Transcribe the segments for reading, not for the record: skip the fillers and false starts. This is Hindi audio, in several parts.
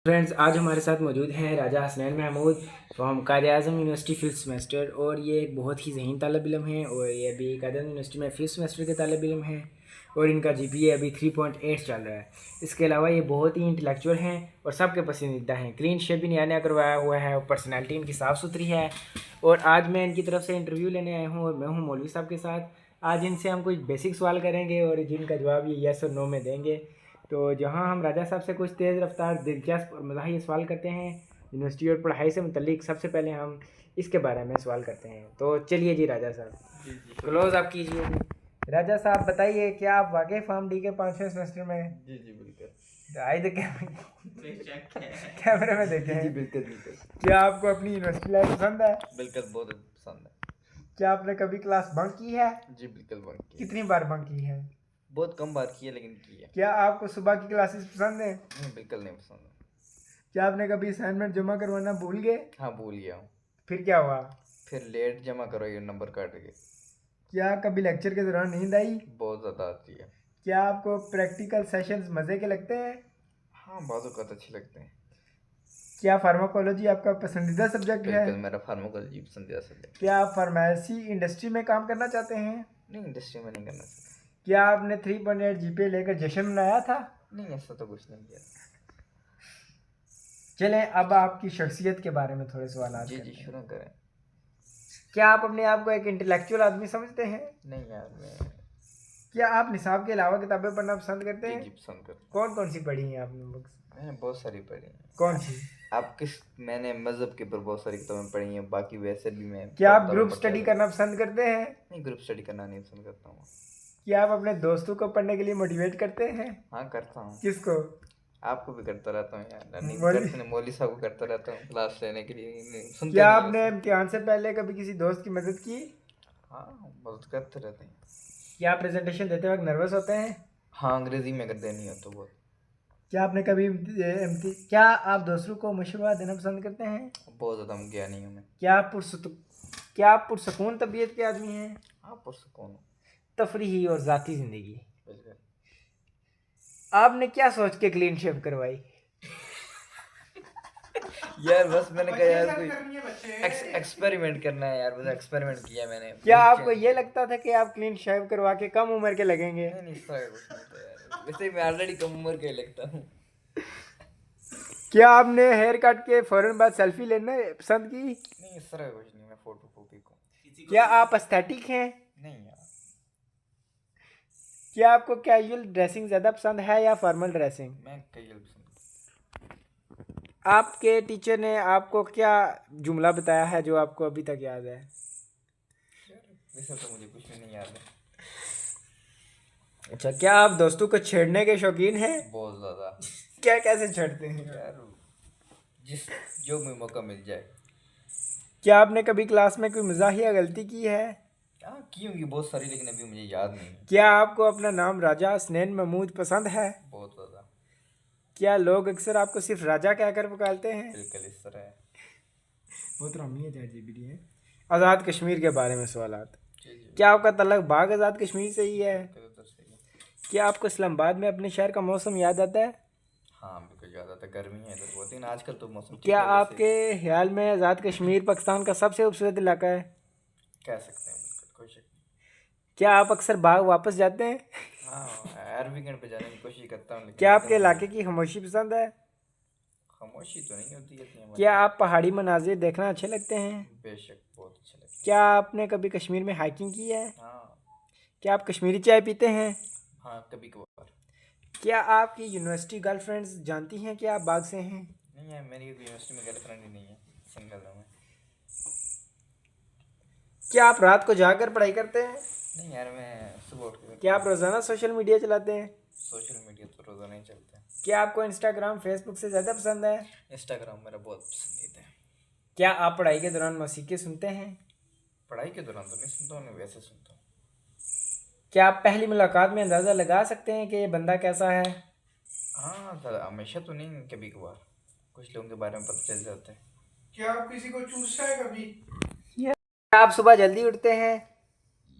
फ्रेंड्स, आज हमारे साथ मौजूद हैं Raja Hasnain Mahmood from Quaid-e-Azam university fifth semester. और ये एक बहुत ही ज़हीन तालिब इल्म हैं और ये अभी कायद-ए-आज़म यूनिवर्सिटी में फिफ्थ सेमेस्टर के तालिब इल्म हैं और इनका जीपीए अभी 3.8 चल रहा है। इसके अलावा ये बहुत ही इंटेलेक्चुअल हैं और सबके पसंदीदा हैं। क्लीन शेव भी नया नया करवाया हुआ है और पर्सनैलिटी इनकी साफ़ सुथरी है। और आज मैं इनकी तरफ से इंटरव्यू लेने आया हूँ और मैं हूँ मौलवी साहब के साथ। आज इनसे हम कुछ बेसिक सवाल करेंगे और जिनका जवाब ये येस और नो में देंगे। तो जहां हम राजा साहब से कुछ तेज़ रफ्तार, दिलचस्प और मज़ाही सवाल करते हैं यूनिवर्सिटी और पढ़ाई से मुतल्लिक, सबसे पहले हम इसके बारे में सवाल करते हैं। तो चलिए जी राजा साहब, क्लोज़ आप कीजिए जी। राजा साहब बताइए, क्या आप वाकई फार्म डी के 5वें सेमेस्टर में हैं? जी जी बिल्कुल। आए तो कैमरे में देखें। जी बिल्कुल बिल्कुल। क्या आपको अपनी यूनिवर्सिटी लाइफ पसंद है? बिल्कुल बहुत पसंद है। क्या आपने कभी क्लास बंक की है? जी बिल्कुल बंक की। कितनी बार बंक की है? बहुत कम बार की है लेकिन की है। क्या आपको सुबह की क्लासेस पसंद है? नहीं बिल्कुल नहीं पसंद है। क्या आपने कभी असाइनमेंट जमा करवाना भूल गए? हाँ भूल गया हूँ। फिर क्या हुआ? फिर लेट जमा करो ये नंबर काट के। क्या कभी लेक्चर के दौरान नींद आई? बहुत ज़्यादा आती है। क्या आपको प्रैक्टिकल सेशंस मज़े के लगते हैं? हाँ बाजू का अच्छे लगते हैं। क्या फार्माकोलॉजी आपका पसंदीदा सब्जेक्ट है? बिल्कुल मेरा फार्माकोलॉजी पसंदीदा सब्जेक्ट। क्या आप फार्मेसी इंडस्ट्री में काम करना चाहते हैं? नहीं इंडस्ट्री में नहीं करना चाहता। क्या आपने 3.8 जीपीए लेकर जश्न मनाया था? नहीं ऐसा तो कुछ नहीं किया। चलें अब आपकी शख्सियत के बारे में थोड़े सवाल जी करते जी हैं। शुरू करें। क्या आप अपने आप को एक इंटेलेक्चुअल आदमी समझते हैं? नहीं यार मैं क्या आप निसाब के अलावा किताबें पढ़ना पसंद करते जी हैं? जी पसंद करता कौन कौन सी पढ़ी हैं आपने बुक्स? हूँ। मैंने बहुत सारी पढ़ी हैं। कौन सी? आप किस मैंने मज़हब के ऊपर बहुत सारी किताबें पढ़ी हैं, बाकी वैसे भी मैं क्या आप किताबें ग्रुप पढ़ता स्टडी रहता करना पसंद करते हैं? हूँ। नहीं ग्रुप स्टडी करना नहीं पसंद करता हूँ। क्या आप अपने दोस्तों को पढ़ने के लिए मोटिवेट करते हैं? हाँ करता हूँ। किसको? आपको भी करता रहता हूँ यार। नहीं मौलवी- करते नहीं, मौलवी साहब को करता रहता हूँ क्लास लेने के लिए। नहीं, सुनते क्या नहीं आपने वैसे। इम्तिहान से पहले कभी किसी दोस्त की मदद की? हाँ मदद करते रहते हैं। क्या आप प्रेजेंटेशन देते वक्त नर्वस होते हैं? हाँ अंग्रेजी में अगर देनी हो तो बहुत। क्या आपने कभी क्या आप दूसरों को मशवरा देना पसंद करते हैं? बहुत ज़्यादा ज्ञानी हूँ मैं। क्या आप पुरसकून तबीयत के आदमी हैं? हाँ पुरस्कून हूँ। तफरीही और ज़ाती ज़िंदगी। बिल्कुल। आपने क्या सोच के क्लीन शेव करवाई? यार बस मैंने कहा यार कोई एक्सपेरिमेंट करना है यार, बस एक्सपेरिमेंट किया मैंने। क्या आपको ये लगता था कि आप क्लीन शेव करवा के कम उम्र के लगेंगे? नहीं नहीं इस तरह का कुछ नहीं था यार, वैसे मैं ऑलरेडी कम उम्र का ही लगता हूँ। क्या आपने हेयर कट के फौरन बाद सेल्फी लेना पसंद की? नहीं इस तरह का कुछ नहीं, मैं फोटो कॉपी को। क्या आप एस्थेटिक हैं? नहीं यार। क्या आपको कैजुअल ड्रेसिंग ज़्यादा पसंद है या फॉर्मल ड्रेसिंग? मैं कैजुअल पसंद आपके टीचर ने आपको क्या जुमला बताया है जो आपको अभी तक याद है? वैसे तो मुझे कुछ भी नहीं याद है। अच्छा, क्या आप दोस्तों को छेड़ने के शौकीन हैं? बहुत ज़्यादा। क्या कैसे छेड़ते हैं? यार जिस जो भी मौका मिल जाए। क्या आपने कभी क्लास में कोई मज़ाहिया गलती की है? हाँ की होंगी बहुत सारी, लेकिन अभी मुझे याद नहीं है। क्या आपको अपना नाम राजा हसनैन महमूद पसंद है? बहुत ज़्यादा। क्या लोग अक्सर आपको सिर्फ राजा कहकर पुकारते हैं? बिल्कुल इस तरह है। बहुत रामी है ChatGPT है। आज़ाद कश्मीर के बारे में सवालात। जी जी क्या आपका तल्लक बाग आज़ाद कश्मीर से ही है? तो सही है। क्या आपको इस्लामाबाद में अपने शहर का मौसम याद आता है? हाँ बिल्कुल याद आता है, गर्मी है इधर बहुत, लेकिन आजकल तो मौसम ठीक क्या है वैसे। आपके ख्याल में आज़ाद कश्मीर पाकिस्तान का सबसे खूबसूरत इलाका है? कह सकते हैं बिल्कुल, कोई शक नहीं। क्या आप अक्सर बाग वापस जाते हैं? हाँ हर वीकेंड पे जाने की कोशिश करता हूँ, लेकिन क्या आपके इलाके की खामोशी पसंद है? खामोशी तो नहीं होती इतनी हमारी। क्या आप पहाड़ी मनाजिर देखना अच्छे लगते हैं? बेशक बहुत अच्छा लगता क्या आपने कभी कश्मीर में हाइकिंग की है? है। हाँ क्या आप कश्मीरी चाय पीते हैं? हाँ कभी कभार। क्या आपकी यूनिवर्सिटी गर्लफ्रेंड्स जानती हैं कि आप बाग से हैं? नहीं है, मेरी यूनिवर्सिटी में गर्लफ्रेंड ही नहीं है, सिंगल हूँ मैं। क्या आप रात को जाकर पढ़ाई करते हैं? नहीं यार मैं सुबह उठ के। क्या आप रोज़ाना सोशल मीडिया चलाते हैं? सोशल मीडिया तो रोज़ाना ही चलता है। क्या आपको इंस्टाग्राम फेसबुक से ज़्यादा पसंद है? इंस्टाग्राम मेरा बहुत पसंदीदा है। क्या आप पढ़ाई के दौरान मौसीकी सुनते हैं? पढ़ाई के दौरान तो नहीं सुनता हूँ, वैसे सुनता हूँ। क्या आप पहली मुलाकात में अंदाज़ा लगा सकते हैं कि ये बंदा कैसा है? हाँ हमेशा तो नहीं, कभी कभार कुछ लोगों के बारे में पता चल जाता है। क्या आप किसी को चूसा है कभी? क्या आप सुबह जल्दी उठते हैं?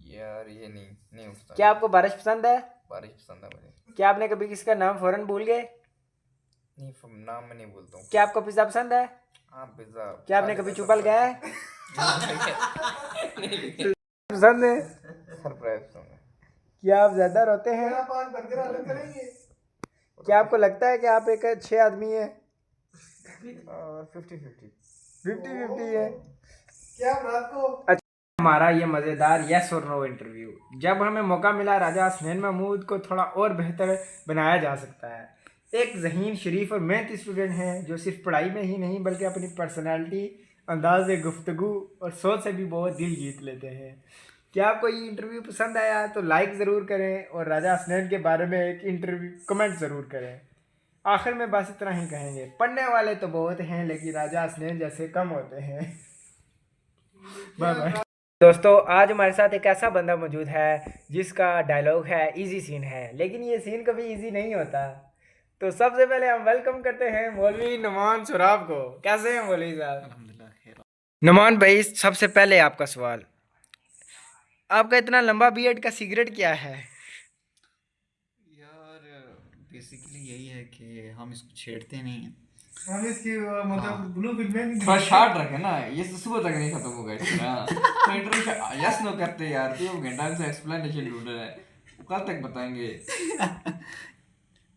यार ये नहीं उठता। क्या आपको बारिश पसंद है? बारिश पसंद है मुझे। क्या आपने कभी किसी का नाम फ़ौरन भूल गए? नाम मैं नहीं बोलता हूँ। क्या आपको पिज्ज़ा पसंद है? हाँ पिज्जा। क्या आपने कभी चुपल गया है? पसंद है? सरप्राइज पसंद है। क्या आप ज्यादा रोते हैं? क्या आपको लगता है कि आप एक अच्छे आदमी हैं? 50-50 है। क्या रात को? अच्छा, हमारा ये मज़ेदार यस और नो इंटरव्यू। जब हमें मौका मिला राजा हसनैन महमूद को थोड़ा और बेहतर बनाया जा सकता है। एक ज़हीन, शरीफ और मेहनती स्टूडेंट हैं जो सिर्फ पढ़ाई में ही नहीं बल्कि अपनी पर्सनालिटी, अंदाज गुफ्तगू और सोच से भी बहुत दिल जीत लेते हैं। क्या आपको ये इंटरव्यू पसंद आया तो लाइक ज़रूर करें और राजा हसनैन के बारे में एक इंटरव्यू कमेंट ज़रूर करें। आखिर में बस इतना ही कहेंगे, पढ़ने वाले तो बहुत हैं लेकिन राजा हसनैन जैसे कम होते हैं। Bye bye. दोस्तों, आज हमारे साथ एक ऐसा बंदा मौजूद है जिसका डायलॉग है इजी सीन है, लेकिन ये सीन कभी इजी नहीं होता। तो सबसे पहले हम वेलकम करते हैं मौलवी नुमान सुराब को। कैसे हैं मौलवी साहब? नुमान भाई, सबसे पहले आपका सवाल, आपका इतना लंबा बीएड का सिगरेट क्या है? यार बेसिकली यही है कि हम इसको छेड़ते नहीं हैं। हम इसकी मतलब ब्लू फिल्में थोड़ा शार्ट रखे ना, ये तो सुबह तक नहीं खत्म होगा इसका। तो इंटरव्यू यस नो करते यार, तो घंटा से एक्सप्लेनेशन ढूंढ रहा है, कल तक बताएंगे।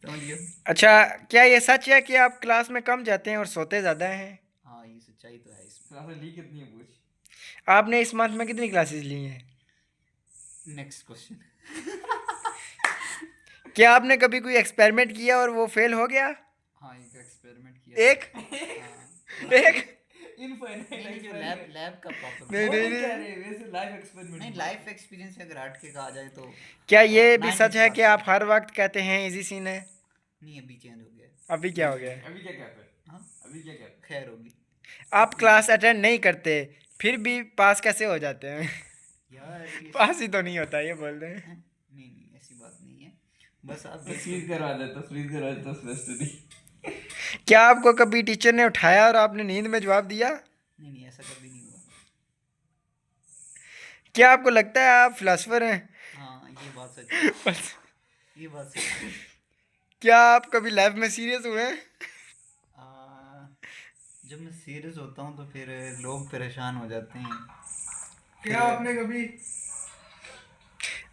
समझिए। अच्छा, क्या ये सच है कि आप क्लास में कम जाते हैं और सोते ज़्यादा हैं? हाँ, ये सच्चाई तो है इसमें। क्लास ली कितनी है पूछ। आपने इस मंथ में कितनी क्लासेस ली हैं? Next question. क्या आपने कभी कोई एक्सपेरिमेंट किया और वो फेल हो गया? हाँ, एक एक्सपेरिमेंट किया। एक हाँ। एक नहीं, जो लैब का प्रॉपर नहीं नहीं नहीं। वैसे लाइव एक्सपेरिमेंट नहीं, लाइफ एक्सपीरियंस से अगर हट के कहा जाए तो क्या ये भी 90% सच है कि आप हर वक्त कहते हैं इजी सीन है? नहीं, अभी चेंज हो गया है। अभी क्या हो गया है? अभी क्या कहते हैं? हाँ, अभी क्या कहते खैर होगी। आप क्लास अटेंड नहीं करते फिर भी पास कैसे हो जाते हैं? यार ये पास ही तो नहीं होता, ये बोल रहे हैं। नहीं नहीं, ऐसी बात नहीं है। बस आप हैं? तस्वीर करवा दे, तस्वीर करवा दे, तस्वीर। क्या आपको कभी टीचर ने उठाया और आपने नींद में जवाब दिया? नहीं नहीं, ऐसा कभी नहीं हुआ। क्या आपको लगता है आप फिलोसफर हैं? हाँ, ये बात सच है। बस। ये बात सच है। क्या आप कभी लाइफ में सीरियस हुए हैं? जब मैं सीरियस होता हूँ तो फिर लोग परेशान हो जाते हैं। क्या आपने कभी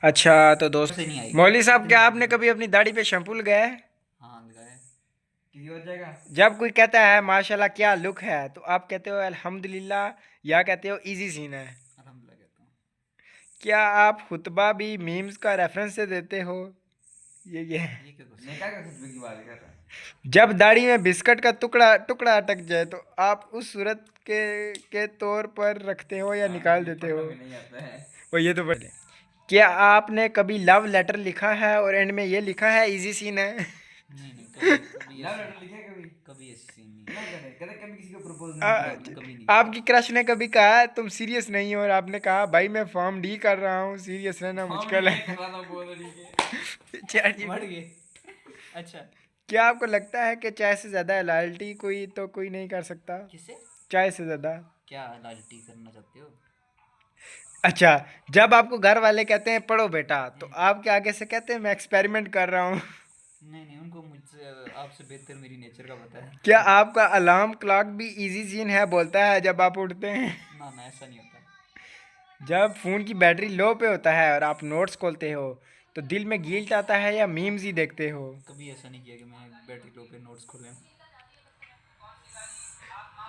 अच्छा, तो दोस्त से नहीं आई। मौलवी साहब, क्या आपने कभी अपनी दाढ़ी पे शैम्पू लगाया है? हाँ, लगाया। किसी और जगह? जब कोई कहता है माशाल्लाह क्या लुक है तो आप कहते हो अल्हम्दुलिल्लाह या कहते हो इजी सीन है? अल्हम्दुलिल्लाह कहता हूँ। क्या आप खुतबा भी मीम्स का रेफरेंस से देते हो? ये ये क्या क्वेश्चन? निकाह का खुतबे की बात कर रहा है। जब दाढ़ी में बिस्किट का टुकड़ा टुकड़ा अटक जाए तो आप उस सूरत के तौर पर रखते हो या निकाल देते हो? पढ़ना भी नहीं आता है। वो ये तो पढ़े। क्या आपने कभी लव लेटर लिखा है और एंड में ये लिखा है इजी सीन है? नहीं नहीं, कभी लव ऐसी- लेटर लिखा है कभी? कभी ऐसी सीन नहीं ना है। करे, कभी कभी किसी को प्रपोज आ, नहीं किया। कभी नहीं। आपकी क्रश ने कभी कहा तुम सीरियस नहीं हो और आपने कहा भाई मैं फॉर्म डी कर रहा हूँ, सीरियस रहना मुश्किल है? चलिए। मर गए। अच्छा, क्या आपको लगता है कि चाय से ज़्यादा लॉयल्टी कोई नहीं कर सकता? किससे चाय से ज़्यादा? क्या लॉयल्टी करना चाहते हो? अच्छा, जब आपको घर वाले कहते हैं पढ़ो बेटा तो आप क्या आगे से कहते हैं मैं एक्सपेरिमेंट कर रहा हूँ? नहीं नहीं, उनको मुझसे आपसे बेहतर मेरी नेचर का पता है। क्या आपका अलार्म क्लॉक भी इजी सीन है बोलता है जब आप उठते हैं? ना ना, ऐसा नहीं होता। जब फ़ोन की बैटरी लो पे होता है और आप नोट्स खोलते हो तो दिल में गिल्ट आता है या मीम्स ही देखते हो? कभी ऐसा नहीं किया कि मैं बैटरी लो पे नोट्स खोले।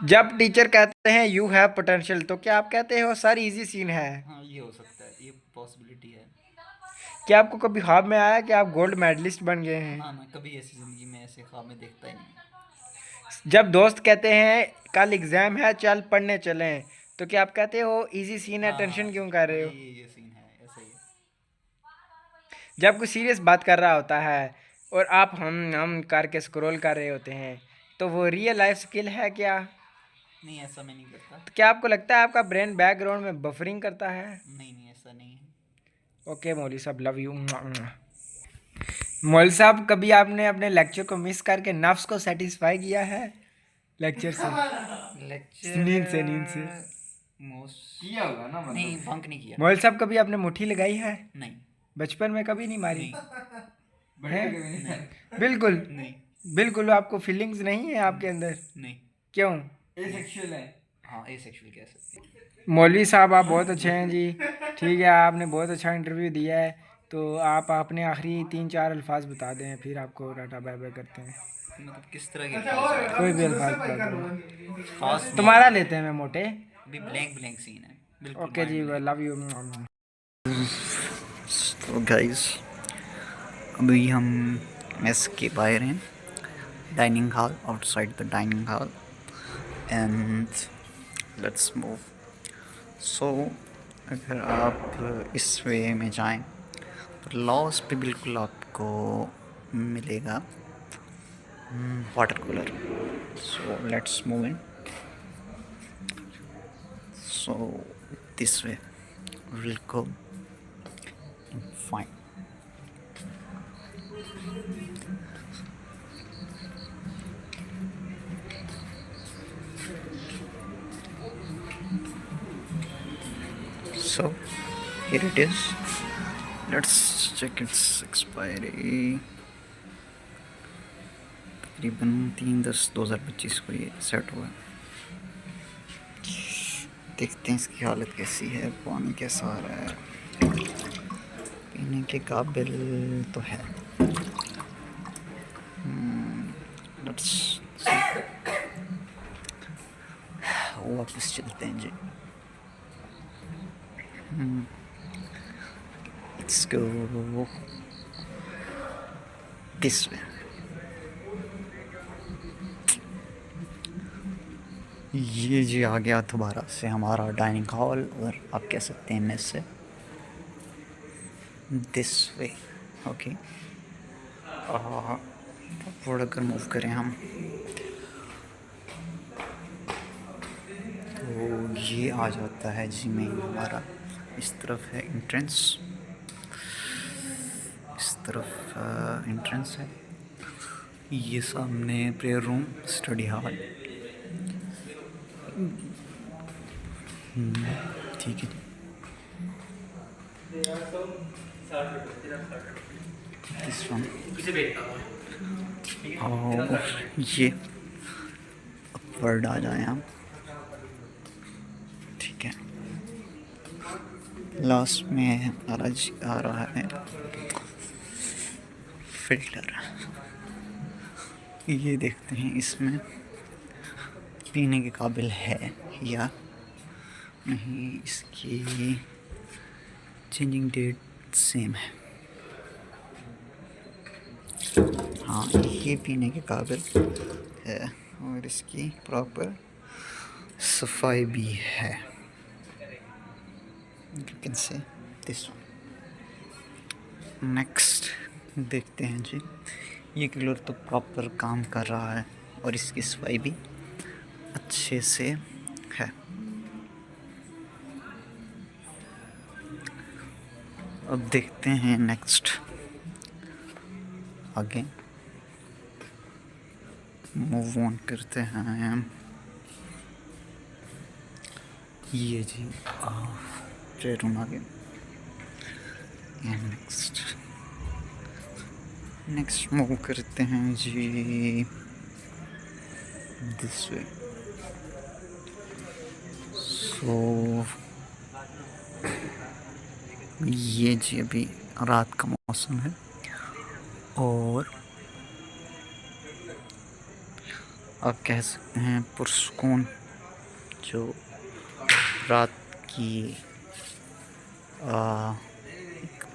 जब टीचर कहते हैं यू हैव पोटेंशियल तो क्या आप कहते हो सर इजी सीन है? हाँ, ये हो सकता है, ये पॉसिबिलिटी है। क्या आपको कभी ख्वाब में आया कि आप गोल्ड मेडलिस्ट बन गए हैं? ना ना, कभी ऐसी ज़िंदगी में ऐसे ख्वाब में देखता ही नहीं। जब दोस्त कहते हैं कल एग्ज़ाम है चल पढ़ने चलें तो क्या आप कहते हो इजी सीन है, हाँ, टेंशन क्यों कर रहे हो? ये सीन है, ऐसा ही है। जब कोई सीरियस बात कर रहा होता है और आप हम करके स्क्रॉल कर रहे होते हैं तो वो रियल लाइफ स्किल है क्या? नहीं, ऐसा मैं नहीं करता। तो क्या आपको लगता है आपका ब्रेन बैकग्राउंड में बफरिंग करता है? नहीं नहीं, ऐसा नहीं है। ओके मौलवी साहब, लव यू। मौलवी साहब, कभी आपने अपने लेक्चर को मिस करके नफ्स को सेटिस्फाई किया है लेक्चर से? लेक्चर नींद से मोस्ट किया होगा ना, मतलब नहीं, बंक नहीं किया। मौलवी साहब, कभी आपने मुट्ठी लगाई है? नहीं बचपन में कभी नहीं मारी? नहीं बड़े हैं? कभी नहीं। बिल्कुल। नहीं। बिल्कुल आपको फीलिंग्स नहीं है आपके अंदर? नहीं। क्यों? एसेक्सुअल है। हाँ एसेक्सुअल कह सकते हैं। मौलवी साहब आप बहुत अच्छे हैं जी। ठीक है, आपने बहुत अच्छा इंटरव्यू दिया है। तो आप अपने आखिरी 3-4 अल्फाज बता दें, फिर आपको टाटा बाय बाय करते हैं। मतलब किस तरह के अच्छा अल्फाज और हैं? कोई भी अभी अल्फाज दूसरे भाई बता का दो। लो। खास नहीं तुम्हारा है। लेते हैं मैं मोटे। अभी ब्लैंक ब्लैंक सीन है, बिल्कुल ओके जी, माइंड ब्लैंक। Love you. तो गाइस अभी हम मेस के बाहर हैं, dining hall, outside the dining hall, and let's move. So अगर आप इस वे में जाएं तो लॉस पे बिल्कुल आपको मिलेगा water cooler. So let's move in. So this way will go fine. So here it is. Let's check its expiry. तकरीबन 3/10/2025 को ये सेट हुआ। देखते हैं इसकी हालत कैसी है, पानी कैसा आ रहा है। पीने के काबिल तो है। लेट्स वापस चलते हैं जी। Let's go this way. ये जी आ गया दोबारा से हमारा डाइनिंग हॉल, और आप कह सकते हैं मेस से। This way okay. थोड़ा अगर मूव करें हम तो ये आ जाता है जी मेन हमारा। इस तरफ है एंट्रेंस, इस तरफ एंट्रेंस है। ये सामने प्रेयर रूम, स्टडी हॉल। ठीक है। This one। और ये अपवर्ड आ जाए हम। ठीक है। लास्ट में आ रहा है फिल्टर। ये देखते हैं इसमें पीने के काबिल है या नहीं। इसकी चेंजिंग डेट सेम है। हाँ, ये पीने के काबिल है और इसकी प्रॉपर सफाई भी है। You can see this one। Next देखते हैं जी। ये कूलर तो प्रॉपर काम कर रहा है और इसकी सफाई भी अच्छे से है। अब देखते हैं नेक्स्ट आगे मूव ऑन करते हैं। ये जी ट्रे रूम आगे। नेक्स्ट मूव करते हैं जी दिस वे। सो ये जी अभी रात का मौसम है और आप कह सकते हैं पुरसुकून जो रात की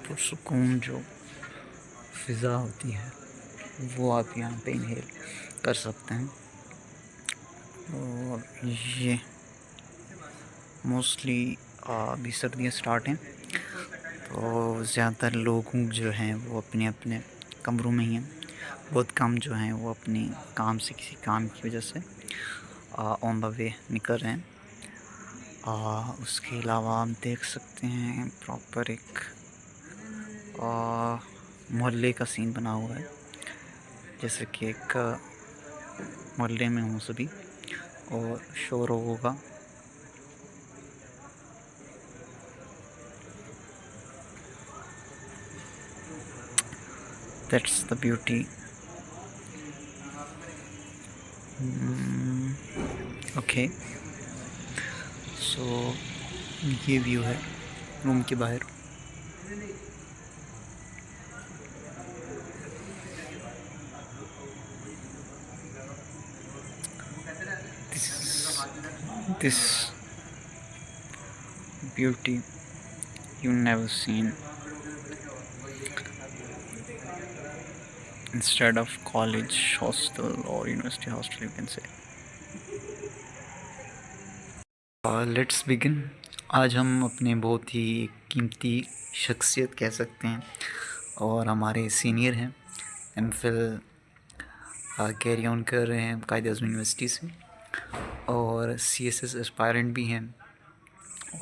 पुरसुकून जो फ़िज़ा होती है वो आप यहाँ पे इनहेल कर सकते हैं। और ये मोस्टली अभी सर्दियाँ स्टार्ट हैं तो ज़्यादातर लोग जो हैं वो अपने अपने कमरों में ही हैं। बहुत कम जो हैं वो अपने काम से किसी काम की वजह से ऑन द वे निकल रहे हैं। उसके अलावा आप देख सकते हैं प्रॉपर एक मोहल्ले का सीन बना हुआ है, जैसे कि एक मोहल्ले में हूँ सभी और शोर होगा। दैट्स द ब्यूटी ओके, सो ये व्यू है रूम के बाहर। This beauty you never seen instead of college hostel or university hostel, you can say. Let's begin. आज हम अपने बहुत ही कीमती शख्सियत कह सकते हैं और हमारे सीनियर हैं, एमफिल कैरी ऑन कर रहे हैं कायद आज़म यूनिवर्सिटी से और सीएसएस एस्पायरेंट भी हैं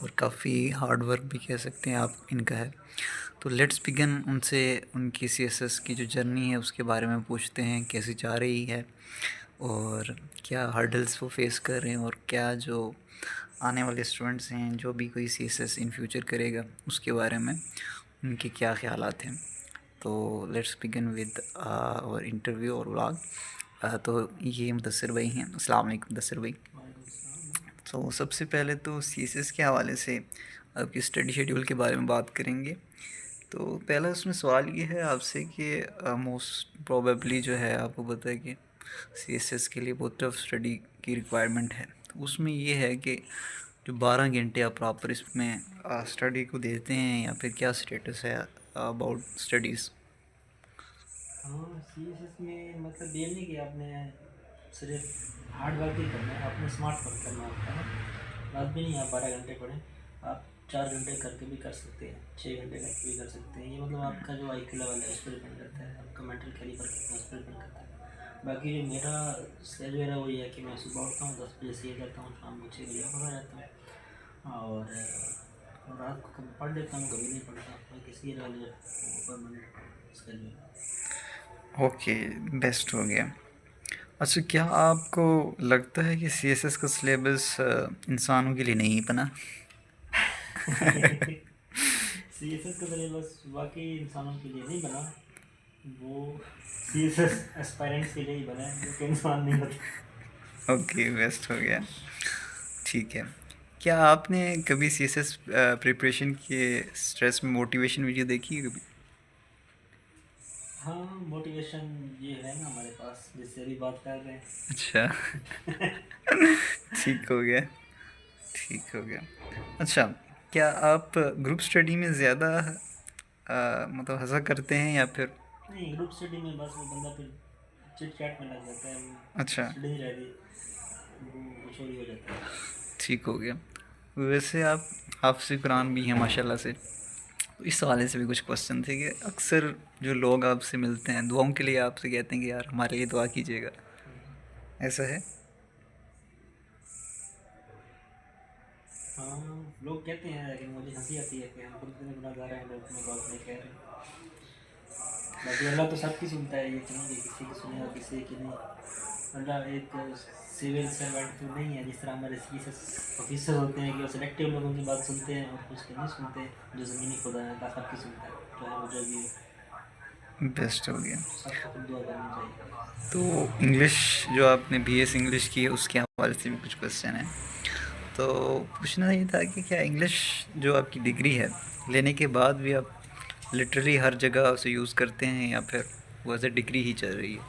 और काफ़ी हार्ड वर्क भी कह सकते हैं आप इनका है। तो लेट्स बिगिन उनसे उनकी सीएसएस की जो जर्नी है उसके बारे में पूछते हैं, कैसे जा रही है और क्या हर्डल्स वो फेस कर रहे हैं और क्या जो आने वाले स्टूडेंट्स हैं, जो भी कोई सीएसएस इन फ्यूचर करेगा उसके बारे में उनके क्या ख्यालात हैं। तो let's begin with our interview और व्लॉग। तो ये मुदस्सिर भाई हैं। अस्सलाम वालेकुम मुदस्सिर भाई। तो सबसे पहले तो सीएसएस के हवाले से आपकी स्टडी शेड्यूल के बारे में बात करेंगे। तो पहला उसमें सवाल ये है आपसे कि मोस्ट प्रोबेबली जो है आपको पता है कि सीएसएस के लिए बहुत टफ स्टडी की रिक्वायरमेंट है। तो उसमें ये है कि जो 12 घंटे आप प्रॉपर इसमें स्टडी को देते हैं या फिर क्या स्टेटस है अबाउट स्टडीज़? हाँ, सीएसएस में मतलब ये नहीं कि आपने सिर्फ हार्ड वर्क ही करना है, आपने स्मार्ट वर्क करना होता है। बात भी नहीं आप 12 घंटे पढ़ें, आप 4 घंटे करके भी कर सकते हैं, 6 घंटे करके भी कर सकते हैं। ये मतलब आपका जो आईक्यू लेवल है उस पर डिपेंड करता है, आपका मेंटल कैलिबर कितना उस पर डिपेंड करता है। बाकी जो मेरा स्केड्यूल है वही है कि मैं सुबह उठता हूँ 10 बजे से ये करता हूँ, शाम को 6 बजे वापस आ जाता हूँ और रात को कभी पढ़ लेता हूँ, कभी नहीं पढ़ता। बाकी इसी वाले परमानेंट स्केड्यूल। ओके, बेस्ट हो गया। अच्छा, क्या आपको लगता है कि सीएसएस का सिलेबस इंसानों के लिए नहीं बना? सीएसएस का सिलेबस बाकी इंसानों के लिए नहीं बना, वो सीएसएस एस्पायरेंट्स के लिए ही बना है, जो कि इंसान नहीं होते। ओके, बेस्ट हो गया। ठीक है, क्या आपने कभी सीएसएस प्रिपरेशन के स्ट्रेस में मोटिवेशन वीडियो देखी है कभी? हाँ, मोटिवेशन ये है ना हमारे पास, जिससे अभी बात कर रहे हैं। अच्छा। ठीक हो गया, ठीक हो गया। अच्छा, क्या आप ग्रुप स्टडी में ज़्यादा मतलब हंसा करते हैं या फिर? नहीं, ग्रुप स्टडी में बस वो बंदा फिर चिट चैट में लग जाता है, वो अच्छा, स्टडी नहीं रहती, वो चोरी हो जाता है। ठीक हो गया। वैसे आप हाफ़िज़ कुरान भी हैं माशाल्लाह से, तो इस हवाले से भी कुछ क्वेश्चन थे कि अक्सर जो लोग आपसे मिलते हैं दुआओं के लिए आपसे कहते हैं कि यार हमारे लिए दुआ कीजिएगा, ऐसा है? हाँ, लोग कहते हैं, लेकिन मुझे हंसी आती है कि हम खुद इतने गुनाहगार हैं, लोग अपने बात नहीं कह रहे। बाकी अल्लाह तो सबकी सुनता है, ये नहीं कि किसी की सुनेगा किसी की नहीं। अल्लाह एक सिविल सर्वेंट तो नहीं है जिस तरह हमारे सीएसएस ऑफिसर होते हैं कि वो सिलेक्टिव लोगों की बात सुनते हैं और कुछ की नहीं सुनते। जो ज़मीनी खुदा है अल्लाह सबकी सुनता है, तो है वो जो भी हो, बेस्ट हो गया। सबको खुद दुआ करनी चाहिए। तो इंग्लिश जो आपने बीएस इंग्लिश की है उसके हवाले से भी कुछ क्वेश्चन है। तो पूछना ये था कि क्या इंग्लिश जो आपकी डिग्री है लेने के बाद भी आप लिटरली हर जगह उसे यूज़ करते हैं या फिर वो एज ए डिग्री ही चल रही है?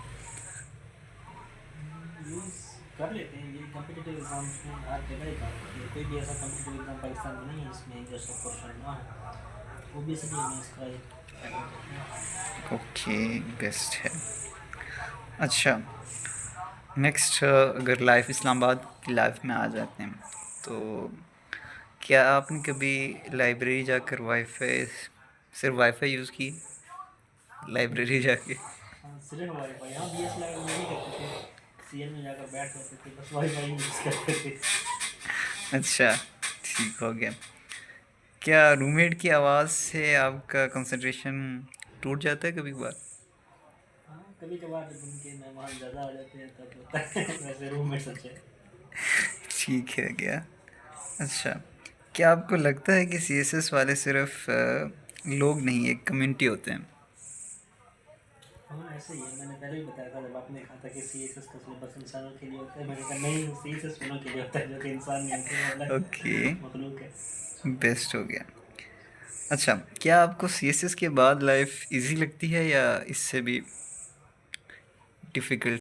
यूज़ कर लेते हैं, ये कम्पिटिटिव एग्ज़ाम्स में हर जगह ही काम करती है। कोई भी ऐसा कम्पिटिटिव एग्ज़ाम पाकिस्तान में नहीं है जिसमें इंग्लिश का पोर्शन ना हो, वो भी इसलिए हमें इसका एक ओके, बेस्ट है। अच्छा, नेक्स्ट अगर लाइफ इस्लामाबाद की लाइफ में आ जाते हैं तो क्या आपने कभी लाइब्रेरी जाकर वाईफाई सिर्फ वाईफाई यूज़ की लाइब्रेरी जाके? सिलेंड वाईफाई, यहाँ बी एस लेवल में नहीं करते थे, सीएल में जाकर बैठ जाते थे, बस वाईफाई यूज़ करते थे। अच्छा, ठीक हो गया। क्या रूममेट की आवाज़ से आपका कंसंट्रेशन टूट जाता है कभी कभार? हाँ, कभी कभार जब उनके मेहमान ज़्यादा आ जाते हैं तब होता है। वैसे रूममेट्स अच्छे हैं। ठीक है क्या? अच्छा, क्या आपको लगता है कि सीएसएस वाले सिर्फ लोग नहीं एक कम्युनिटी होते हैं? हाँ ऐसे ही है, मैंने पहले ही बताया था जब आपने कहा था कि CSS का सिलेबस इंसानों के लिए होता है, मैंने कहा नहीं CSS उन्हों के लिए होता है जो कि इंसान नहीं होते, मतलब ओके, मखलूक है। बेस्ट हो गया। अच्छा, क्या आपको CSS के बाद लाइफ इजी लगती है या इससे भी डिफ़िकल्ट?